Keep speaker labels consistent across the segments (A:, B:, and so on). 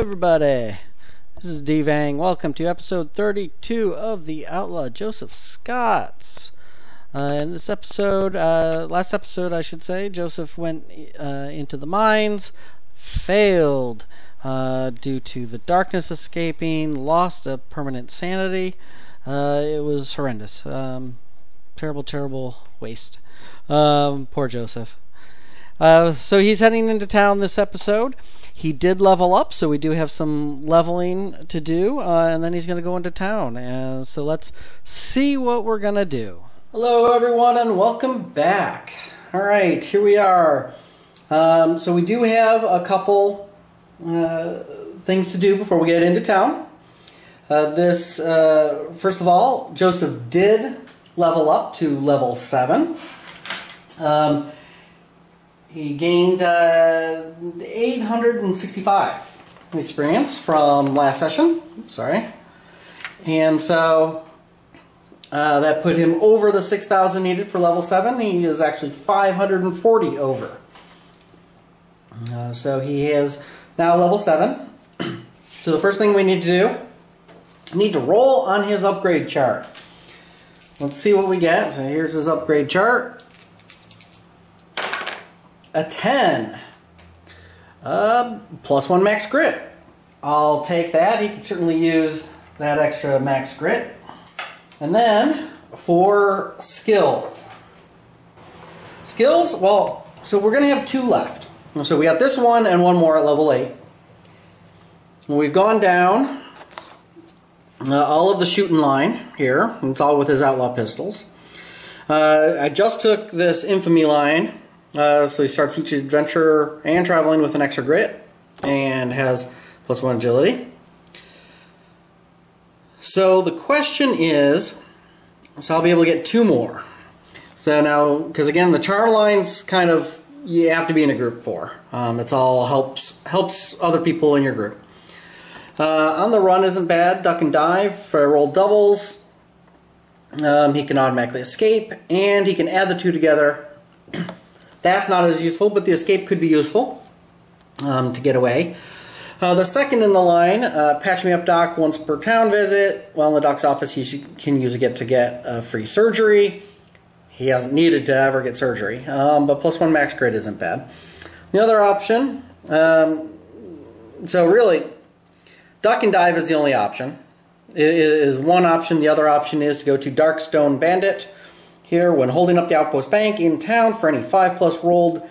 A: everybody, this is D-Vang. Welcome to episode 32 of the Outlaw Joseph Scots. In this episode, last episode I should say, Joseph went into the mines, failed due to the darkness escaping, lost a permanent sanity. It was horrendous. Terrible waste. Poor Joseph. So he's heading into town this episode. He did level up, so we do have some leveling to do, and then he's going to go into town. And so let's see what we're going to do. Hello, everyone, and welcome back. All right, here we are. So we do have a couple things to do before we get into town. First of all, Joseph did level up to level 7. He gained 865 experience from last session. Sorry. And so that put him over the 6,000 needed for level 7. He is actually 540 over. So he is now level 7. So the first thing we need to do, we need to roll on his upgrade chart. Let's see what we get. So here's his upgrade chart. A 10. Plus 1 max grit. I'll take that. He could certainly use that extra max grit. And then for skills. Skills, well, so we're going to have 2 left. So we got this one and one more at level 8. We've gone down all of the shooting line here. It's all with his outlaw pistols. I just took this infamy line. So he starts each adventure and traveling with an extra grit and has plus 1 agility. So the question is, so I'll be able to get 2 more. So now, because again, the charm line's kind of, you have to be in a group for. It's all helps other people in your group. On the run isn't bad. Duck and dive for roll doubles. He can automatically escape, and he can add the 2 together. That's not as useful, but the escape could be useful to get away. The second in the line, patch me up doc once per town visit. While in the doc's office, he can use it to get free surgery. He hasn't needed to ever get surgery, but plus 1 max grit isn't bad. The other option, so really, duck and dive is the only option. It is one option. The other option is to go to Darkstone Bandit. Here, when holding up the outpost bank in town for any 5+ rolled,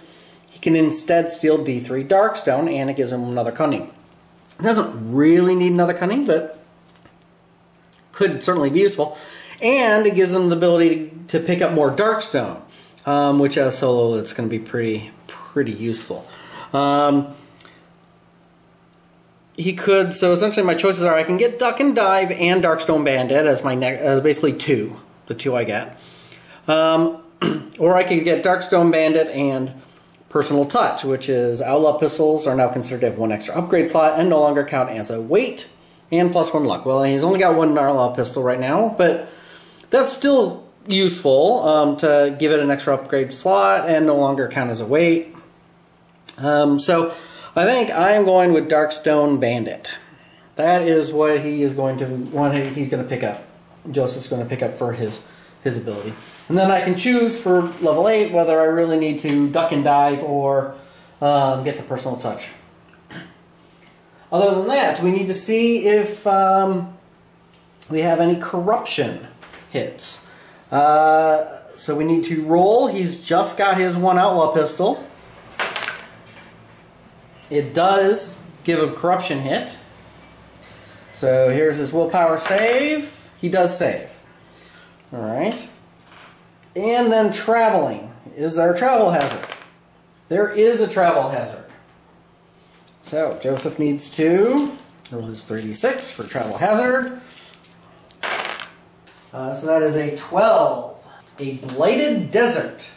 A: he can instead steal D3 Darkstone, and it gives him another cunning. He doesn't really need another cunning, but could certainly be useful. And it gives him the ability to pick up more Darkstone, which as solo, it's going to be pretty useful. He could, so essentially my choices are I can get Duck and Dive and Darkstone Bandit as my as basically 2, the 2 I get. Or I could get Darkstone Bandit and Personal Touch, which is Outlaw pistols are now considered to have 1 extra upgrade slot and no longer count as a weight and plus 1 luck. Well, he's only got 1 Outlaw pistol right now, but that's still useful to give it an extra upgrade slot and no longer count as a weight. So I think I am going with Darkstone Bandit. That is what he is going to he's going to pick up. Joseph's going to pick up for his ability. And then I can choose for level 8 whether I really need to duck and dive or get the personal touch. Other than that, we need to see if we have any corruption hits. So we need to roll. He's just got his 1 outlaw pistol. It does give a corruption hit. So here's his willpower save. He does save. Alright. And then traveling. Is there a travel hazard? There is a travel hazard. So Joseph needs to roll his 3d6 for travel hazard. So that is a 12. A blighted desert.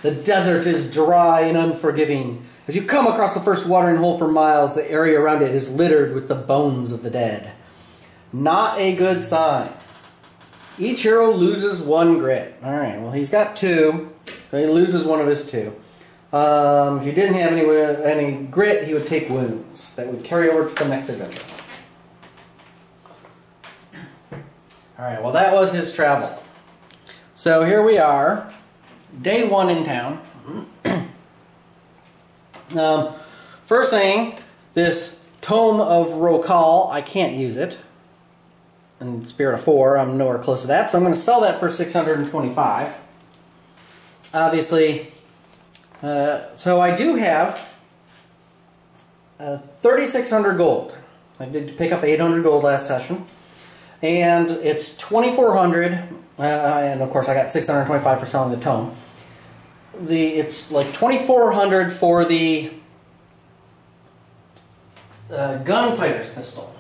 A: The desert is dry and unforgiving. As you come across the first watering hole for miles, the area around it is littered with the bones of the dead. Not a good sign. Each hero loses 1 grit. Alright, well he's got 2, so he loses 1 of his 2. If he didn't have any grit, he would take wounds. That would carry over to the next adventure. Alright, well that was his travel. So here we are, day 1 in town. First thing, this Tome of Rokal, I can't use it. In Spirit of 4, I'm nowhere close to that, so I'm going to sell that for $625. Obviously, so I do have 3,600 gold. I did pick up 800 gold last session. And it's 2,400, and of course I got 625 for selling the tome. It's like 2,400 for the gunfighter's pistol.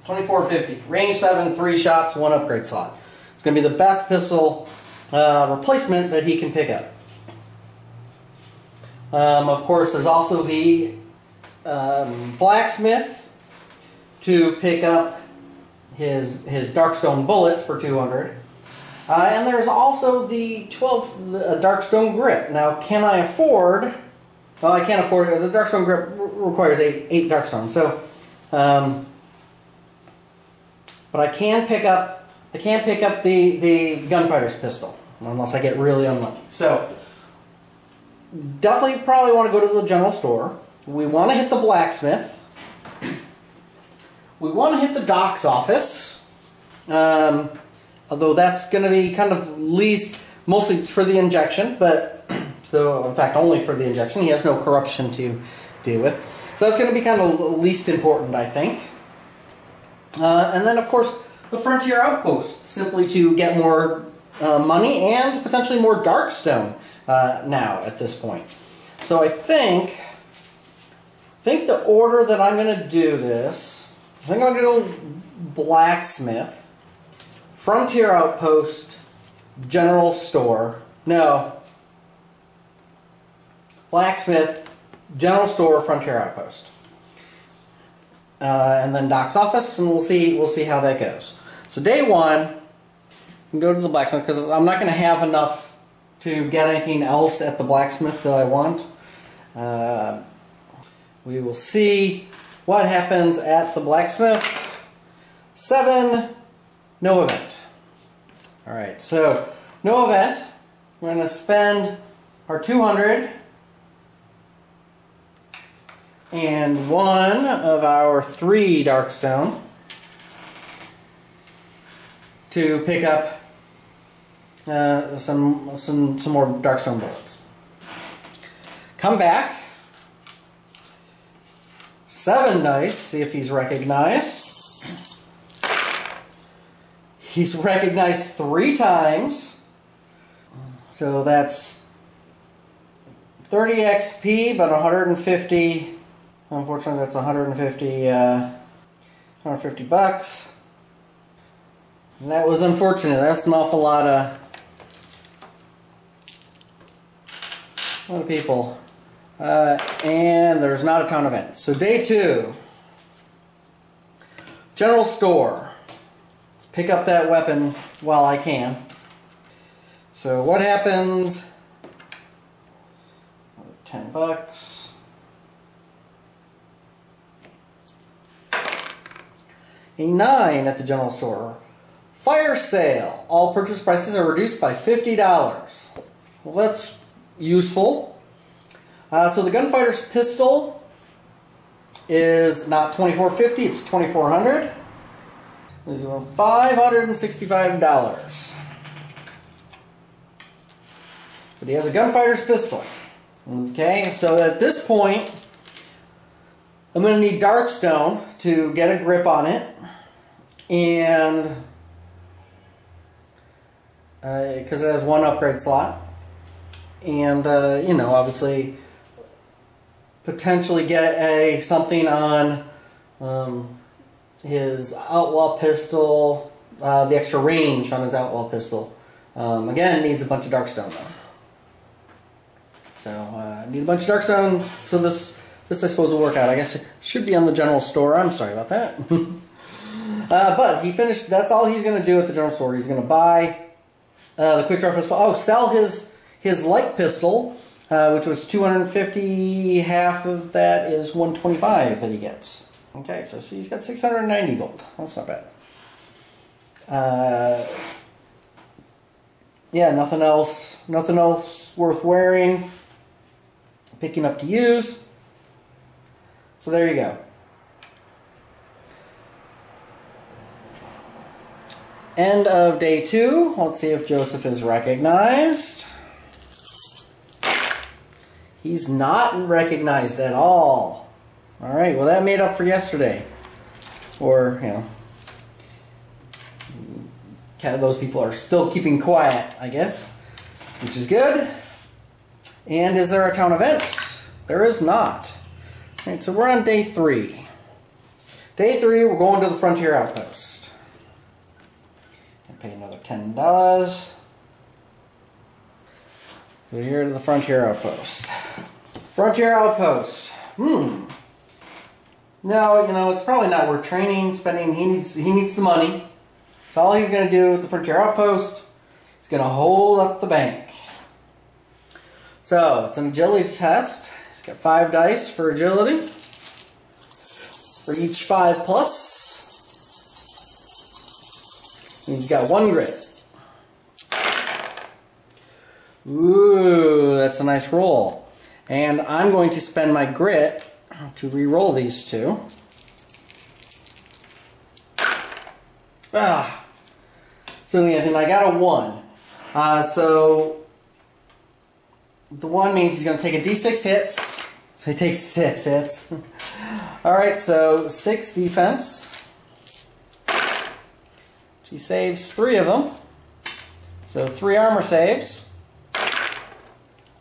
A: 2,450. Range 7, 3 shots, 1 upgrade slot. It's going to be the best pistol replacement that he can pick up. Of course, there's also the blacksmith to pick up his Darkstone bullets for 200. And there's also the 12 Darkstone grip. Now, can I afford... Well, I can't afford it. The Darkstone grip requires 8 Darkstone. So, but I can pick up the gunfighter's pistol unless I get really unlucky. So, definitely probably want to go to the general store. We want to hit the blacksmith. We want to hit the doc's office, although that's going to be kind of mostly for the injection, but so in fact only for the injection. He has no corruption to deal with, so that's going to be kind of least important, I think. And then of course the Frontier Outpost, simply to get more money and potentially more Darkstone now at this point. So I think the order that I'm going to do this. I think I'm going to go blacksmith, Frontier Outpost, general store. No. Blacksmith, general store, Frontier Outpost. And then Doc's office, and we'll see how that goes. So day 1, I can go to the blacksmith because I'm not going to have enough to get anything else at the blacksmith that I want. We will see what happens at the blacksmith. 7, no event. Alright, so no event. We're going to spend our 200 and 1 of our 3 Darkstone to pick up some more Darkstone bullets. Come back. 7 dice, see if he's recognized. He's recognized 3 times. So that's 30 XP, but 150. Unfortunately, that's 150 bucks. And that was unfortunate. That's an awful lot of people. And there's not a ton of events. So day 2, general store. Let's pick up that weapon while I can. So what happens? 10 bucks. A 9 at the general store. Fire sale. All purchase prices are reduced by $50. Well, that's useful. So the gunfighter's pistol is not $2,450, it's $2,400. This is $565. But he has a gunfighter's pistol. Okay, so at this point, I'm going to need Darkstone to get a grip on it. And because it has 1 upgrade slot. And, you know, obviously potentially get something on his Outlaw pistol, the extra range on his Outlaw pistol. Again, needs a bunch of Darkstone though. So I need a bunch of Darkstone, so this I suppose will work out. I guess it should be on the general store. I'm sorry about that. But he finished, that's all he's going to do at the general store. He's going to buy the quick draw pistol. Oh, sell his light pistol which was 250. Half of that is 125 that he gets. Okay, so see, he's got 690 gold. That's not bad. Yeah, nothing else worth wearing, picking up to use. So there you go. End of day 2. Let's see if Joseph is recognized. He's not recognized at all. Alright, well that made up for yesterday. Or, you know, those people are still keeping quiet, I guess, which is good. And is there a town event? There is not. Alright, so we're on day 3. Day 3, we're going to the Frontier Outpost. And pay another $10. So here to the Frontier Outpost. Frontier Outpost. No, you know, it's probably not worth training, spending. He needs the money. So all he's going to do with the Frontier Outpost is going to hold up the bank. So it's an agility test. He's got 5 dice for agility. For each 5+. And he's got 1 grit. Ooh, that's a nice roll. And I'm going to spend my grit to re-roll these 2. So Nathan, I got a 1. So the 1 means he's going to take a d6 hits. So he takes 6 hits. Alright, so 6 defense. He saves 3 of them. So 3 armor saves.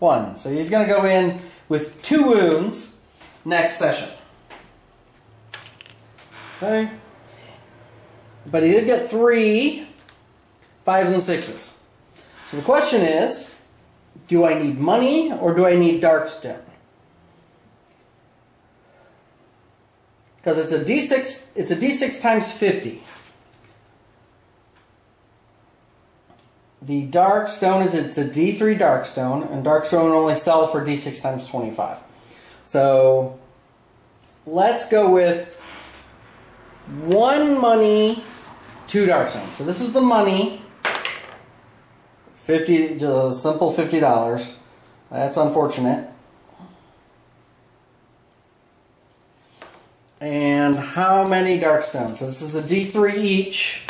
A: 1. So he's going to go in with 2 wounds next session. Okay. But he did get 3 5s and 6s. So the question is, do I need money or do I need Darkstone? Because it's a d6 times 50. The Darkstone it's a d3 Darkstone, and Darkstone only sell for d6 times 25. So let's go with 1 money, 2 Darkstone. So this is the money. 50, just a simple $50. That's unfortunate. And how many Darkstones? So this is a d3 each.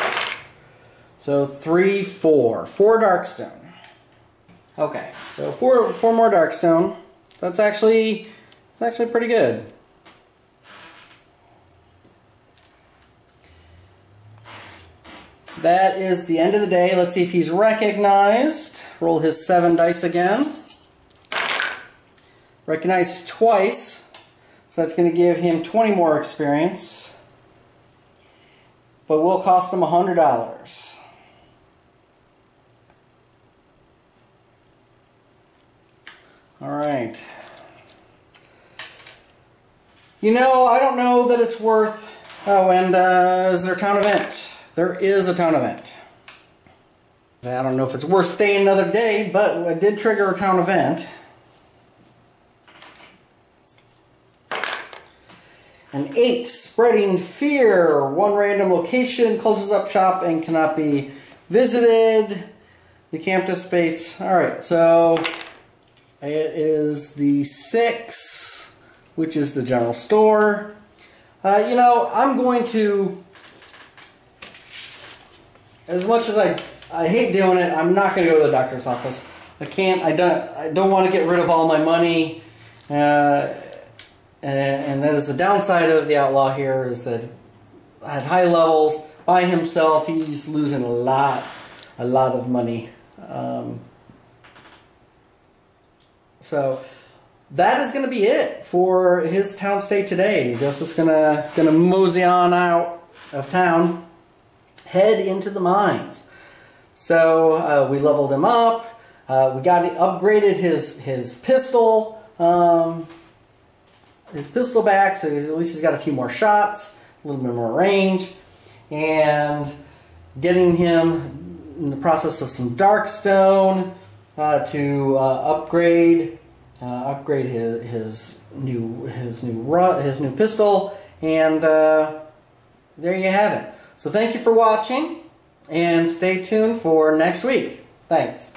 A: So 3, 4. 4 Darkstone. Okay, so four more Darkstone. That's actually pretty good. That is the end of the day. Let's see if he's recognized. Roll his 7 dice again. Recognized twice. So that's going to give him 20 more experience. But will cost him $100. Alright. You know, I don't know that it's worth... Oh, and is there a town event? There is a town event. I don't know if it's worth staying another day, but I did trigger a town event. An 8, spreading fear. 1 random location closes up shop and cannot be visited. The camp dissipates. Alright, so it is the 6, which is the general store. You know, I'm going to... As much as I hate doing it, I'm not going to go to the doctor's office. I can't. I don't want to get rid of all my money. And that is the downside of the Outlaw here, is that at high levels, by himself, he's losing a lot of money. So that is going to be it for his town state today. Joseph's gonna mosey on out of town, head into the mines. So we leveled him up. We upgraded his pistol. His pistol back, so at least he's got a few more shots, a little bit more range, and getting him in the process of some Darkstone to upgrade upgrade his new pistol, and there you have it. So thank you for watching, and stay tuned for next week. Thanks.